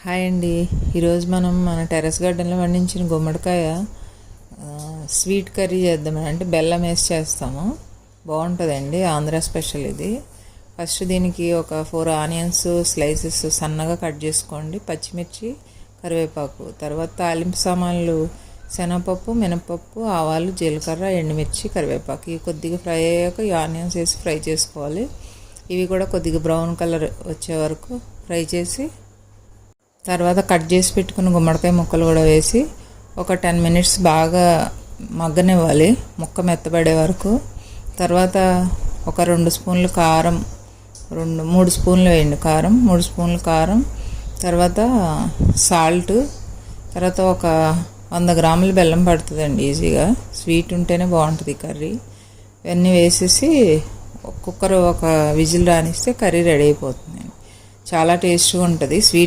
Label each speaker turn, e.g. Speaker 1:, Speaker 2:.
Speaker 1: Hi అండి. ఈరోజు మనం మన టెర్రస్ గార్డెన్లో పండించిన గుమ్మడికాయ స్వీట్ కర్రీ చేద్దామని, అంటే బెల్లం వేసి చేస్తాము. బాగుంటుందండి, ఆంధ్ర స్పెషల్ ఇది. ఫస్ట్ దీనికి ఒక 4 ఆనియన్స్ స్లైసెస్ సన్నగా కట్ చేసుకోండి, పచ్చిమిర్చి, కరివేపాకు. తర్వాత తాలింపు సామాన్లు శనగపప్పు, మినపప్పు, ఆవాలు, జీలకర్ర, ఎండుమిర్చి, కరివేపాకు. ఇవి కొద్దిగా ఫ్రై అయ్యాక ఈ ఆనియన్స్ వేసి ఫ్రై చేసుకోవాలి. ఇవి కూడా కొద్దిగా బ్రౌన్ కలర్ వచ్చే వరకు ఫ్రై చేసి, తర్వాత కట్ చేసి పెట్టుకున్న గుమ్మడికాయ ముక్కలు కూడా వేసి ఒక 10 మినిట్స్ బాగా మగ్గనివ్వాలి, ముక్క మెత్తబడే వరకు. తర్వాత ఒక 2 స్పూన్లు కారం, 3 స్పూన్లు వేయండి కారం, 3 స్పూన్లు కారం. తర్వాత సాల్ట్, తర్వాత ఒక 100 గ్రాముల బెల్లం పడుతుందండి ఈజీగా. స్వీట్ ఉంటేనే బాగుంటుంది కర్రీ. ఇవన్నీ వేసేసి కుక్కర్ ఒక విజిల్ రానిస్తే కర్రీ రెడీ అయిపోతుంది. చాలా టేస్ట్గా ఉంటుంది. స్వీట్